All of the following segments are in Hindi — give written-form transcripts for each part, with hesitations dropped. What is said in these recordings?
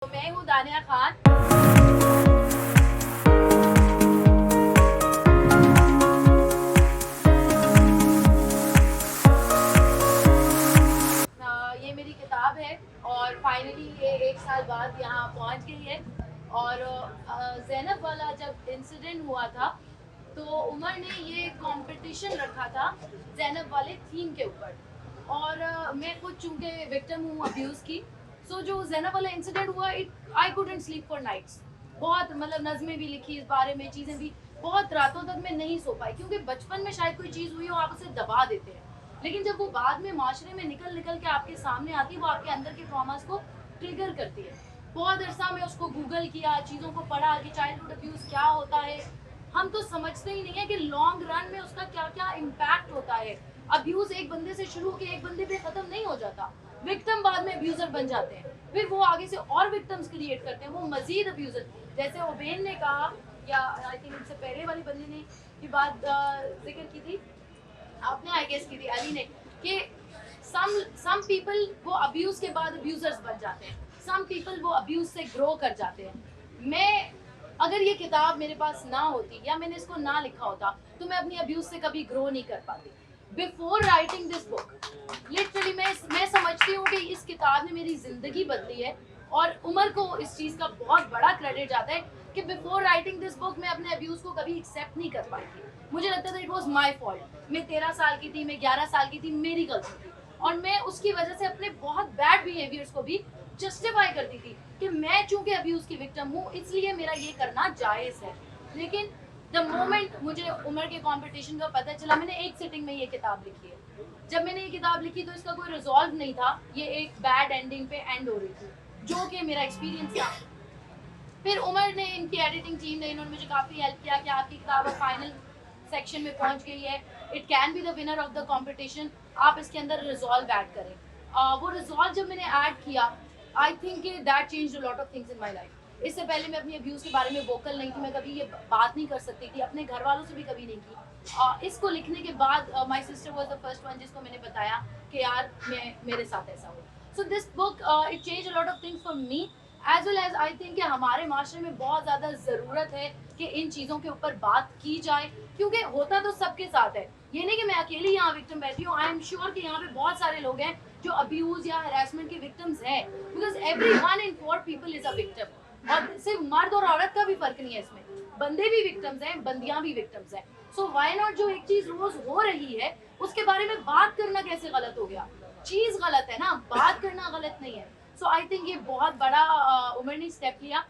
तो मैं हूँ दानिया खान। ये मेरी किताब है और फाइनली ये 1 साल बाद यहाँ पहुँच गई है। और ज़ैनब वाला जब इंसिडेंट हुआ था तो उमर ने ये कंपटीशन रखा था ज़ैनब वाले थीम के ऊपर। और मैं खुद चूँकि विक्टिम हूँ अब्यूज़ की, सो जो ज़ैनब वाला इंसिडेंट हुआ, it I couldn't sleep for nights. बहुत मतलब नज़में भी लिखी इस बारे में, चीज़ें भी, बहुत रातों तक मैं नहीं सो पाई, क्योंकि बचपन में शायद कोई चीज़ हुई हो, आप उसे दबा देते हैं, लेकिन जब वो बाद में माशरे में निकल निकल के आपके सामने आती है, वो आपके अंदर के ट्रॉमास को ट्रिगर करती है। बहुत अरसा में उसको गूगल किया, चीज़ों को पढ़ा कि चाइल्डहुड अब्यूज़ क्या होता है। हम तो समझते ही नहीं है कि लॉन्ग रन में उसका क्या क्या इम्पैक्ट होता है। अब्यूज़ एक बंदे से शुरू होकर एक बंदे पे ख़त्म नहीं हो जाता। विक्टिम बाद में अब्यूज़र बन जाते हैं, फिर वो आगे से और विक्टिम्स क्रिएट करते हैं, वो मजीद अब्यूज़र। जैसे ओबेन ने कहा, या आई थिंक इससे पहले वाली बंदी ने ये बात जिक्र की थी, आपने आई गेस की थी, अली ने, कि सम पीपल वो अब्यूज़ के बाद अब्यूज़र्स बन जाते हैं, सम पीपल वो अब्यूज़ से ग्रो कर जाते हैं। मैं, अगर ये किताब मेरे पास ना होती या मैंने इसको ना लिखा होता, तो मैं अपनी अब्यूज़ से कभी ग्रो नहीं कर पाती। Before writing this book, literally मैं समझती हूँ कि इस किताब ने मेरी ज़िंदगी बदली है। और उमर को इस चीज़ का बहुत बड़ा क्रेडिट जाता है कि बिफोर राइटिंग दिस बुक मैं अपने अब्यूज़ को कभी एक्सेप्ट नहीं कर पाई थी। मुझे लगता था इट वॉज माई फॉल्ट। मैं 13 साल की थी, मैं 11 साल की थी, मेरी गलती थी। और मैं उसकी वजह से अपने बहुत बैड बिहेवियर्स को भी जस्टिफाई करती थी कि मैं चूंकि अब्यूज़ की विक्टिम हूँ, इसलिए मेरा ये करना जायज़ है। लेकिन द मोमेंट मुझे उमर के कंपटीशन का पता चला, मैंने एक सिटिंग में ये किताब लिखी है। जब मैंने ये किताब लिखी तो इसका कोई रिजॉल्व नहीं था, ये एक बैड एंडिंग पे एंड हो रही थी, जो कि मेरा एक्सपीरियंस था। फिर उमर ने, इनकी एडिटिंग टीम ने, इन्होंने मुझे काफ़ी हेल्प किया कि आपकी किताब फाइनल सेक्शन में पहुंच गई है, it can be the winner of the competition, आप इसके अंदर रिजॉल्व ऐड करें। वो रिजॉल्व जब मैंने ऐड किया, I think that changed a lot of things in my life. इससे पहले मैं अपनी अब्यूज़ के बारे में वोकल नहीं थी, मैं कभी ये बात नहीं कर सकती थी, अपने घर वालों से भी कभी नहीं की। इसको लिखने के बाद my sister was the first one जिसको मैंने बताया कि यार मेरे साथ ऐसा हुआ। So this book it change a lot of things for me, as well as I think कि हमारे माशरे में बहुत ज़्यादा ज़रूरत है कि इन चीज़ों के ऊपर बात की जाए, क्योंकि होता तो सबके साथ है। ये नहीं कि मैं अकेली यहाँ विक्टिम बैठी हूँ, आई एम श्योर कि यहाँ पे बहुत सारे लोग हैं जो अब्यूज़ या हरासमेंट के विक्टिम्स हैं, because every 1 in 4 people is a victim. और सिर्फ मर्द और औरत का भी फर्क नहीं है इसमें, बंदे भी विक्टिम्स हैं, बंदियां भी विक्टिम्स हैं। सो व्हाई नॉट, जो एक चीज़ रोज हो रही है उसके बारे में बात करना कैसे गलत हो गया? चीज़ गलत है ना, बात करना गलत नहीं है। सो आई थिंक ये बहुत बड़ा उमर ने स्टेप लिया।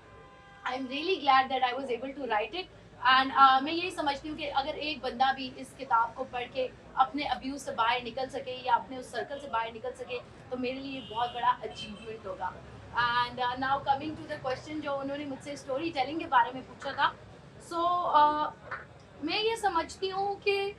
I am really glad that I was able to write it. And मैं यही समझती हूँ कि अगर एक बंदा भी इस किताब को पढ़ के अपने अब्यूज़ से बाहर निकल सके या अपने उस सर्कल से बाहर निकल सके, तो मेरे लिए बहुत बड़ा अचीवमेंट होगा। And now coming to the question जो उन्होंने मुझसे स्टोरी टेलिंग के बारे में पूछा था। सो मैं ये समझती हूँ कि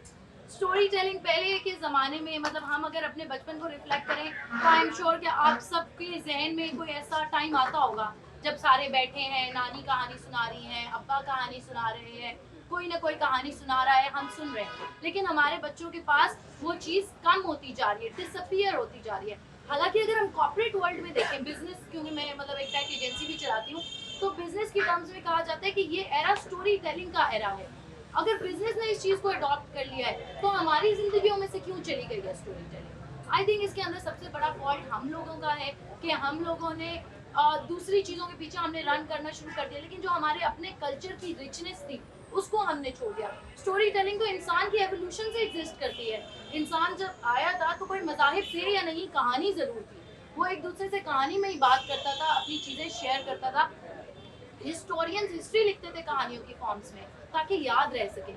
स्टोरी टेलिंग पहले के ज़माने में, मतलब हम अगर अपने बचपन को रिफ्लेक्ट करें तो आई एम श्योर कि आप सबके जहन में कोई ऐसा टाइम आता होगा जब सारे बैठे हैं, नानी कहानी सुना रही हैं, अब्बा कहानी सुना रहे हैं, कोई ना कोई कहानी सुना रहा है, हम सुन रहे हैं, लेकिन हमारे बच्चों के पास वो चीज़ कम होती जा रही है, डिसअपीयर होती जा रही है। हालांकि अगर हम कॉर्पोरेट वर्ल्ड में देखें, बिजनेस, क्योंकि मैं मतलब एक टाइप एजेंसी भी चलाती हूँ, तो बिजनेस की टर्म्स में कहा जाता है कि ये एरा स्टोरी टेलिंग का एरा है। अगर बिजनेस ने इस चीज़ को अडॉप्ट कर लिया है, तो हमारी जिंदगियों में से क्यों चली गई है स्टोरी टेलिंग? आई थिंक इसके अंदर सबसे बड़ा फॉल्ट हम लोगों का है कि हम लोगों ने दूसरी चीज़ों के पीछे हमने रन करना शुरू कर दिया, लेकिन जो हमारे अपने कल्चर की रिचनेस थी उसको हमने छोड़ दिया। स्टोरी टेलिंग तो इंसान की एवोल्यूशन से एग्जिस्ट करती है। इंसान जब आया था तो कोई मज़ाहिब थे या नहीं, कहानी ज़रूर थी। वो एक दूसरे से कहानी में ही बात करता था, अपनी चीज़ें शेयर करता था। हिस्टोरियंस हिस्ट्री लिखते थे कहानियों की फॉर्म्स में ताकि याद रह सके।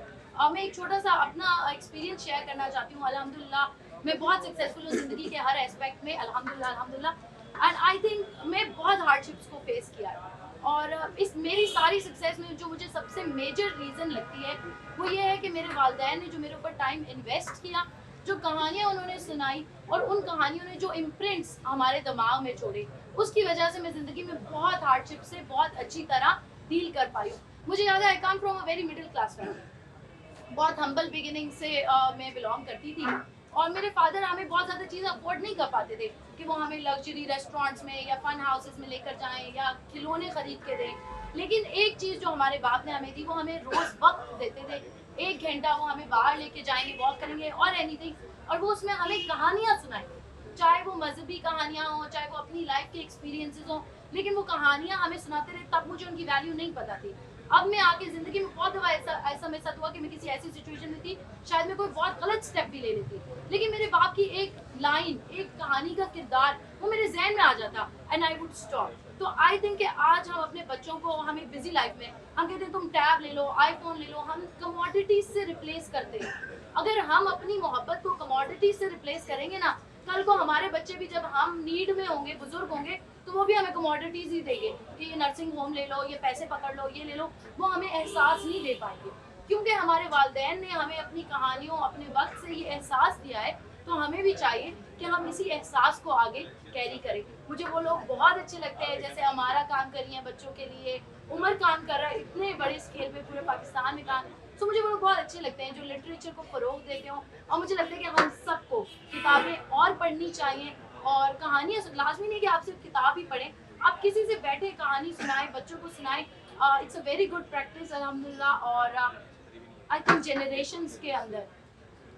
मैं एक छोटा सा अपना एक्सपीरियंस शेयर करना चाहती हूँ। अल्हम्दुलिल्लाह मैं बहुत सक्सेसफुल हूँ ज़िंदगी के हर एस्पेक्ट में, अल्हम्दुलिल्लाह अल्हम्दुलिल्लाह। एंड आई थिंक मैं बहुत हार्डशिप्स को फेस किया है, और इस मेरी सारी सक्सेस में जो मुझे सबसे मेजर रीज़न लगती है वो ये है कि मेरे वालिदैन ने जो मेरे ऊपर टाइम इन्वेस्ट किया, जो कहानियाँ उन्होंने सुनाई, और उन कहानियों ने जो इम्प्रिंट्स हमारे दिमाग में छोड़े, उसकी वजह से मैं ज़िंदगी में बहुत हार्डशिप से बहुत अच्छी तरह डील कर पाई हूँ। मुझे याद है, I come from a very middle class family, बहुत हम्बल बिगिनिंग से मैं बिलोंग करती थी। और मेरे फादर हमें बहुत ज़्यादा चीज़ें अफोर्ड नहीं कर पाते थे कि वो हमें लग्जरी रेस्टोरेंट्स में या फन हाउसेस में लेकर जाएं या खिलौने खरीद के दें। लेकिन एक चीज़ जो हमारे बाप ने हमें दी, वो हमें रोज़ वक्त देते थे। 1 घंटा वो हमें बाहर लेके जाएंगे, वॉक करेंगे और एनीथिंग, और वो उसमें हमें कहानियाँ सुनाएंगे, चाहे वो मजहबी कहानियाँ हों, चाहे वो अपनी लाइफ के एक्सपीरियंसेस हों, लेकिन वो कहानियाँ हमें सुनाते रहे। तब मुझे उनकी वैल्यू नहीं पता थी। अब मैं आके ज़िंदगी में बहुत दफ़ा ऐसा मेरे साथ हुआ कि मैं किसी ऐसी सिचुएशन में थी, शायद मैं कोई बहुत गलत स्टेप भी ले लेती, लेकिन मेरे बाप की एक लाइन, एक कहानी का किरदार वो मेरे जहन में आ जाता एंड आई वुड स्टॉप। तो आई थिंक कि आज हम अपने बच्चों को, हमें बिजी लाइफ में हम कहते हैं तुम टैब ले लो, आईफोन ले लो, हम कमोडिटीज से रिप्लेस करते हैं। अगर हम अपनी मोहब्बत को कमोडिटीज से रिप्लेस करेंगे ना, कल को हमारे बच्चे भी जब हम नीड में होंगे, बुजुर्ग होंगे, तो वो भी हमें कमोडिटीज ही देंगे कि ये नर्सिंग होम ले लो, ये पैसे पकड़ लो, ये ले लो। वो हमें एहसास नहीं दे पाएंगे, क्योंकि हमारे वालिदैन ने हमें अपनी कहानियों, अपने वक्त से ये एहसास दिया है। तो हमें भी चाहिए कि हम इसी एहसास को आगे कैरी करें। मुझे वो लोग बहुत अच्छे लगते हैं, जैसे हमारा काम कर रही हैं बच्चों के लिए, उमर काम कर रहा है इतने बड़े स्केल पे पूरे पाकिस्तान में काम। तो मुझे वो लोग बहुत अच्छे लगते हैं जो लिटरेचर को फ़रोग देते हो। और मुझे लगता है कि हम सबको किताबें और पढ़नी चाहिए, और कहानियाँ लाजमी नहीं कि आप सिर्फ किताब ही पढ़ें, आप किसी से बैठे कहानी सुनाएं, बच्चों को सुनाएं। It's a very good practice अल्हम्दुलिल्लाह। और आई थिंक जनरेशन्स के अंदर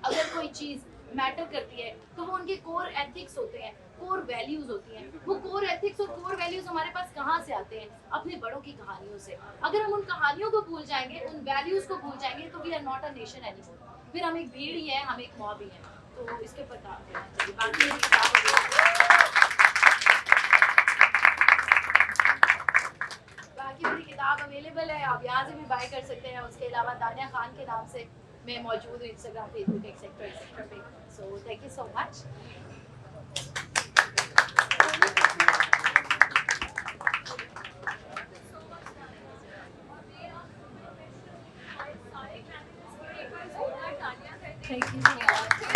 अगर कोई चीज़ मैटर करती है तो वो उनके कोर एथिक्स होते हैं, कोर वैल्यूज होती हैं। वो कोर एथिक्स और कोर वैल्यूज हमारे पास कहाँ से आते हैं? अपने बड़ों की कहानियों से। अगर हम उन कहानियों को भूल जाएंगे, उन वैल्यूज को भूल जाएंगे, तो we are not a nation anymore. फिर हम एक भीड़ ही है, हम एक मॉब ही है। तो इसके ऊपर काम करना चाहिए। बाकी मेरी किताब अवेलेबल है, आप यहाँ से भी बाय कर सकते हैं। उसके अलावा दानिया खान के नाम से मैं मौजूद हूँ इंस्टाग्राम, फेसबुक, एक्सेट्रा पे। So thank you so much. Thank you.